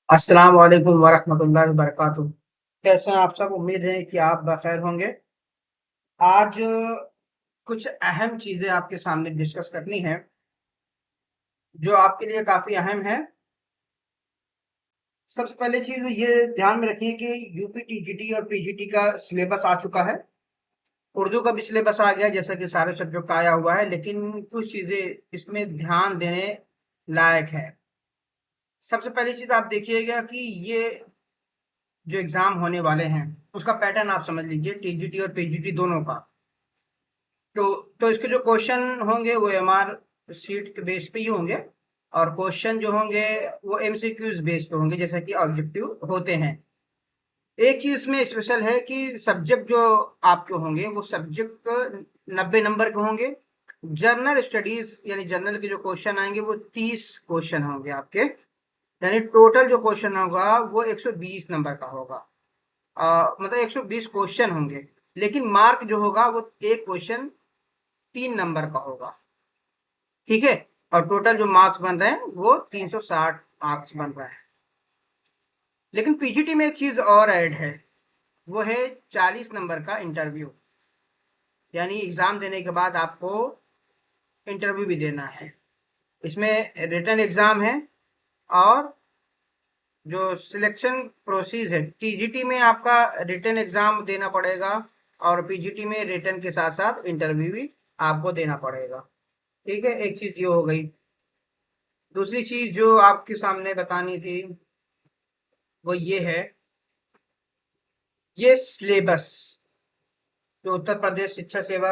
السلام علیکم ورحمۃ اللہ وبرکاتہ۔ کیسے ہیں آپ سب؟ امید ہے کہ آپ بخیر ہوں گے۔ آج کچھ اہم چیزیں آپ کے سامنے ڈسکس کرنی ہے جو آپ کے لیے کافی اہم ہے۔ سب سے پہلے چیز یہ دھیان میں رکھیے کہ U P T G T اور پی جی ٹی کا سلیبس آ چکا ہے۔ اردو کا بھی سلیبس آ گیا جیسا کہ سارے سبجیکٹ کا آیا ہوا ہے، لیکن کچھ چیزیں اس میں دھیان دینے لائق ہے۔ سب سے پہلی چیز آپ دیکھیے گا کہ یہ جو ایگزام ہونے والے ہیں اس کا پیٹرن آپ سمجھ لیجئے، ٹی جی ٹی اور پی جی ٹی دونوں کا۔ تو اس کے جو کوشچن ہوں گے وہ ایم آر سیٹ کے بیس پہ ہی ہوں گے، اور کوشچن جو ہوں گے وہ ایم سی کیوز بیس پہ ہوں گے جیسا کہ آبجیکٹیو ہوتے ہیں۔ ایک چیز میں اسپیشل ہے کہ سبجیکٹ جو آپ کے ہوں گے وہ سبجیکٹ 90 نمبر کے ہوں گے۔ جرنل اسٹڈیز یعنی جرنل کے جو کوشچن آئیں گے وہ 30 کوشچن ہوں گے آپ کے، یعنی ٹوٹل جو کوشچن ہوگا وہ 120 نمبر کا ہوگا، مطلب 120 کوشچن ہوں گے، لیکن مارک جو ہوگا وہ ایک کوشچن 3 نمبر کا ہوگا، ٹھیک ہے؟ اور ٹوٹل جو مارکس بن رہے ہیں وہ 360 مارکس بن رہا ہے۔ لیکن پی جی ٹی میں ایک چیز اور ایڈ ہے، وہ ہے 40 نمبر کا انٹرویو، یعنی ایگزام دینے کے بعد آپ کو انٹرویو بھی دینا ہے۔ اس میں ریٹن ایگزام ہے، اور جو سلیکشن پروسیس ہے، ٹی جی ٹی میں آپ کا ریٹن ایگزام دینا پڑے گا، اور پی جی ٹی میں ریٹن کے ساتھ ساتھ انٹرویو بھی آپ کو دینا پڑے گا، ٹھیک ہے؟ ایک چیز یہ ہو گئی۔ دوسری چیز جو آپ کے سامنے بتانی تھی وہ یہ ہے، یہ سلیبس جو اتر پردیش شکشا سیوا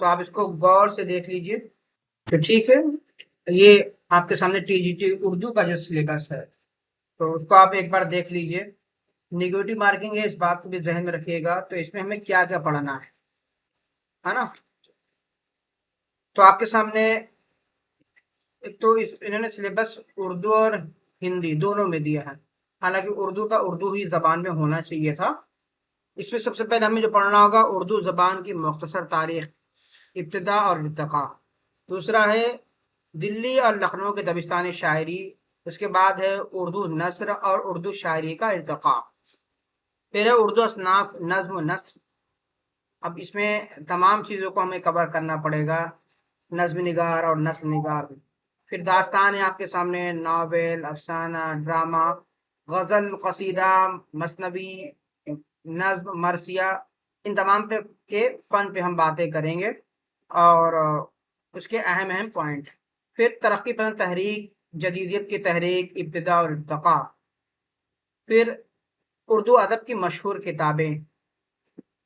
تو آپ اس کو غور سے دیکھ لیجئے تو ٹھیک ہے۔ یہ آپ کے سامنے ٹی جی ٹی اردو کا جو سلیبس ہے تو اس کو آپ ایک بار دیکھ لیجئے۔ نیگیٹو مارکنگ ہے، اس بات کو بھی ذہن میں رکھیے گا، تو اس میں ہمیں کیا کیا پڑھنا ہے نا؟ تو آپ کے سامنے ایک تو انہوں نے سلیبس اردو اور ہندی دونوں میں دیا ہے، حالانکہ اردو کا اردو ہی زبان میں ہونا چاہیے تھا۔ اس میں سب سے پہلے ہمیں جو پڑھنا ہوگا اردو زبان کی مختصر تاریخ، ابتدا اور ارتقاء۔ دوسرا ہے دلی اور لکھنؤ کے دبستانی شاعری۔ اس کے بعد ہے اردو نثر اور اردو شاعری کا ارتقاء۔ پھر ہے اردو اصناف، نظم و نثر۔ اب اس میں تمام چیزوں کو ہمیں کور کرنا پڑے گا، نظم نگار اور نثر نگار۔ پھر داستان ہے آپ کے سامنے، ناول، افسانہ، ڈرامہ، غزل، قصیدہ، مثنوی، نظم، مرثیہ، ان تمام کے فن پہ ہم باتیں کریں گے، اور اس کے اہم اہم پوائنٹ۔ پھر ترقی پسند تحریک، جدیدیت کی تحریک، ابتدا اور ارتقاء۔ پھر اردو ادب کی مشہور کتابیں،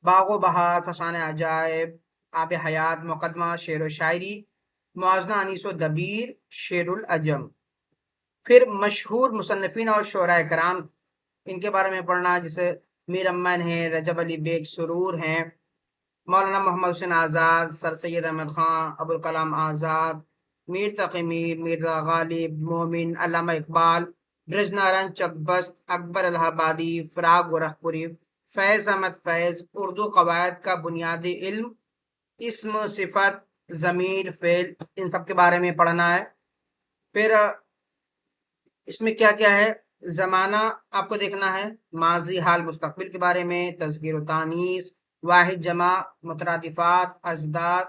باغ و بہار، فسانہ عجائب، آب حیات، مقدمہ، شعر و شاعری، موازنہ انیس و دبیر، شعر العجم۔ پھر مشہور مصنفین اور شعراء کرام، ان کے بارے میں پڑھنا، جیسے میر امن ہیں، رجب علی بیگ سرور ہیں، مولانا محمد حسین آزاد، سر سید احمد خان، ابوالکلام آزاد، میر تقی میر، مرزا غالب، مومن، علامہ اقبال، برج نارائن چکبست، اکبر الہ آبادی، فراق گورکھپوری، فیض احمد فیض۔ اردو قواعد کا بنیادی علم، اسم، صفت، ضمیر، فعل، ان سب کے بارے میں پڑھنا ہے۔ پھر اس میں کیا کیا ہے، زمانہ آپ کو دیکھنا ہے، ماضی، حال، مستقبل کے بارے میں، تذکیر و تانیث، واحد، جمع، مترادفات، ازداد،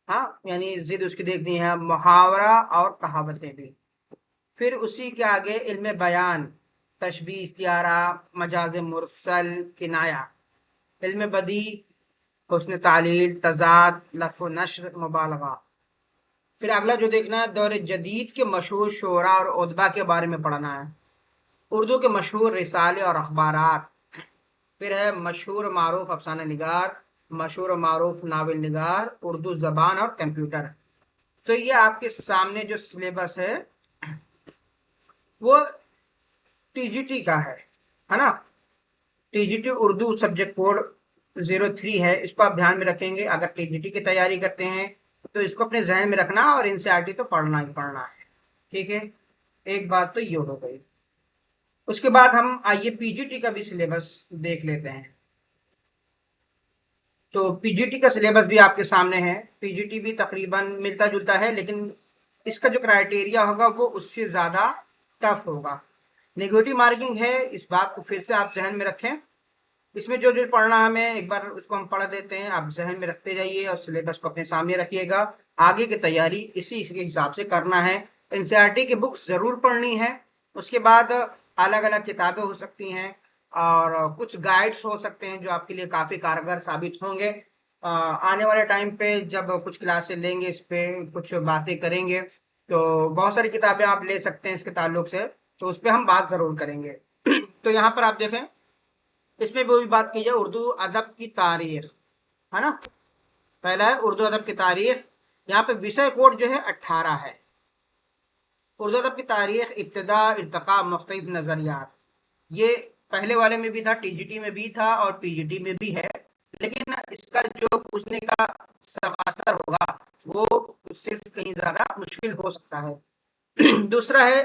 ہاں یعنی ضد اس کی دیکھنی ہے، محاورہ اور کہاوتیں بھی۔ پھر اسی کے آگے علم بیان، تشبیہ، استعارہ، مجاز مرسل، کنایہ، علم بدیع، حسن تعلیل، تضاد، لفظ و نشر، مبالغہ۔ پھر اگلا جو دیکھنا ہے، دور جدید کے مشہور شعراء اور ادبا کے بارے میں پڑھنا ہے، اردو کے مشہور رسالے اور اخبارات۔ پھر ہے مشہور معروف افسانہ نگار، مشہور معروف ناول نگار، اردو زبان اور کمپیوٹر۔ تو یہ آپ کے سامنے جو سلیبس ہے وہ ٹی جی ٹی کا ہے نا؟ T G T Urdu subject code 03 ہے، اس کو آپ دھیان میں رکھیں گے۔ اگر ٹی جی ٹی کی تیاری کرتے ہیں تو اس کو اپنے ذہن میں رکھنا، اور این سی آر ٹی تو پڑھنا ہی پڑھنا ہے، ٹھیک ہے؟ ایک بات تو یہ ہو گئی۔ اس کے بعد ہم آئیے پی جی ٹی کا بھی سلیبس دیکھ لیتے ہیں۔ تو پی جی ٹی کا سلیبس بھی آپ کے سامنے ہے۔ پی جی ٹی بھی تقریباً ملتا جلتا ہے، لیکن اس کا جو کرائٹیریا ہوگا وہ اس سے زیادہ ٹف ہوگا. نیگیٹو مارکنگ ہے، اس بات کو پھر سے آپ ذہن میں رکھیں. اس میں جو پڑھنا ہمیں ایک بار اس کو ہم پڑھ دیتے ہیں، آپ ذہن میں رکھتے جائیے اور سلیبس کو اپنے سامنے رکھیے گا. آگے کی تیاری اسی کے حساب سے کرنا ہے. NCERT کی بکس ضرور پڑھنی ہے. اس کے بعد الگ الگ کتابیں ہو سکتی ہیں اور کچھ گائیڈس ہو سکتے ہیں جو آپ کے لیے کافی کارگر ثابت ہوں گے. آنے والے ٹائم پہ جب کچھ کلاسیں لیں گے، اس پہ کچھ باتیں کریں گے، تو بہت ساری کتابیں آپ لے سکتے ہیں اس کے تعلق سے، تو اس پہ ہم بات ضرور کریں گے. تو یہاں پر آپ دیکھیں، اس میں وہ بھی بات کی جائے اردو ادب کی تاریخ، ہے نا. پہلا ہے اردو ادب کی تاریخ. یہاں پہ وشے کوڈ جو ہے 18 ہے. اردو ادب کی تاریخ، ابتدا، ارتقاء، مختلف نظریات. یہ پہلے والے میں بھی تھا، TGT میں بھی تھا اور PGT میں بھی ہے، لیکن اس کا جو پوچھنے کا اثر ہوگا وہ اس سے کہیں زیادہ مشکل ہو سکتا ہے. دوسرا ہے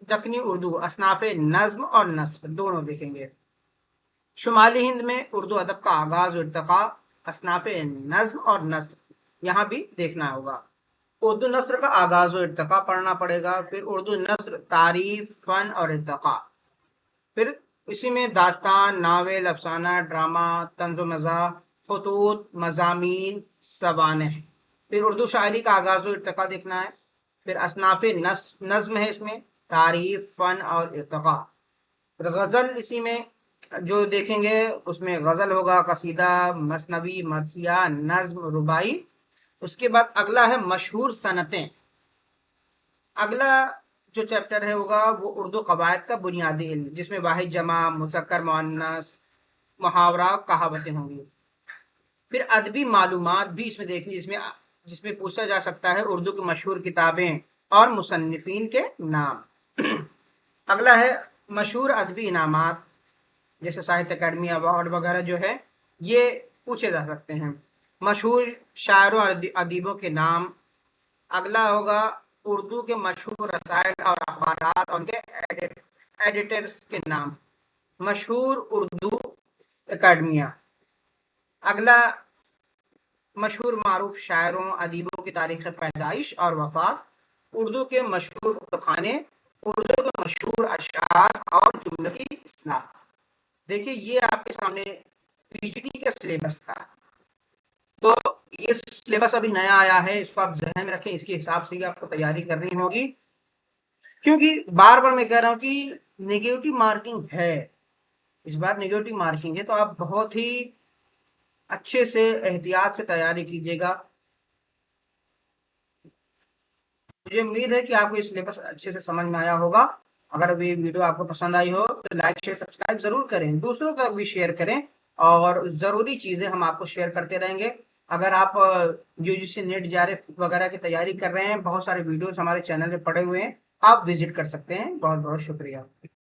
دکنی اردو، اصناف نظم اور نثر دونوں دیکھیں گے. شمالی ہند میں اردو ادب کا آغاز و ارتقاء، اصناف نظم اور نثر یہاں بھی دیکھنا ہوگا. اردو نثر کا آغاز و ارتقاء پڑھنا پڑے گا. پھر اردو نثر، تعریف، فن اور ارتقاء. پھر اسی میں داستان، ناول، افسانہ، ڈرامہ، طنز و مزاح، خطوط، مضامین، سوانح. پھر اردو شاعری کا آغاز و ارتقاء دیکھنا ہے. پھر اصناف نظم ہے، اس میں تعریف، فن اور ارتقاء. پھر غزل اسی میں جو دیکھیں گے، اس میں غزل ہوگا، قصیدہ، مثنوی، مرثیہ، نظم، رباعی. اس کے بعد اگلا ہے مشہور صنعتیں. اگلا جو چیپٹر ہے ہوگا وہ اردو قواعد کا بنیادی علم، جس میں واحد، جمع، مذکر، مؤنث، محاورہ، کہاوتیں ہوں گی. پھر ادبی معلومات بھی اس میں دیکھنی، جس میں پوچھا جا سکتا ہے اردو کی مشہور کتابیں اور مصنفین کے نام. اگلا ہے مشہور ادبی انعامات، جیسے ساہتیہ اکیڈمی ایوارڈ وغیرہ جو ہے یہ پوچھے جا سکتے ہیں. مشہور شاعروں اور ادیبوں کے نام. اگلا ہوگا اردو کے مشہور رسائل اور اخبارات اور ان کے ایڈیٹرز کے نام. مشہور اردو اکیڈمیاں. اگلا مشہور معروف شاعروں ادیبوں کی تاریخ پیدائش اور وفات. اردو کے مشہور خانے، اردو کے مشہور اشعار اور جملوں کی اصلاح. دیکھیے یہ آپ کے سامنے PGT کا سلیبس تھا. تو یہ سلیبس ابھی نیا آیا ہے، اس کو آپ ذہن میں رکھیں، اس کے حساب سے آپ کو تیاری کرنی ہوگی. کیونکہ بار بار میں کہہ رہا ہوں کہ نیگیٹو مارکنگ ہے، اس بار نیگیٹو مارکنگ ہے، تو آپ بہت ہی اچھے سے احتیاط سے تیاری کیجیے گا. مجھے امید ہے کہ آپ کو یہ سلیبس اچھے سے سمجھ میں آیا ہوگا. اگر یہ ویڈیو آپ کو پسند آئی ہو تو لائک، شیئر، سبسکرائب ضرور کریں، دوسروں تک بھی شیئر کریں، اور ضروری چیزیں ہم آپ کو شیئر کرتے رہیں گے. اگر آپ UGC نیٹ JRF وغیرہ کی تیاری کر رہے ہیں، بہت سارے ویڈیوز ہمارے چینل پہ پڑے ہوئے ہیں، آپ وزٹ کر سکتے ہیں. بہت بہت شکریہ.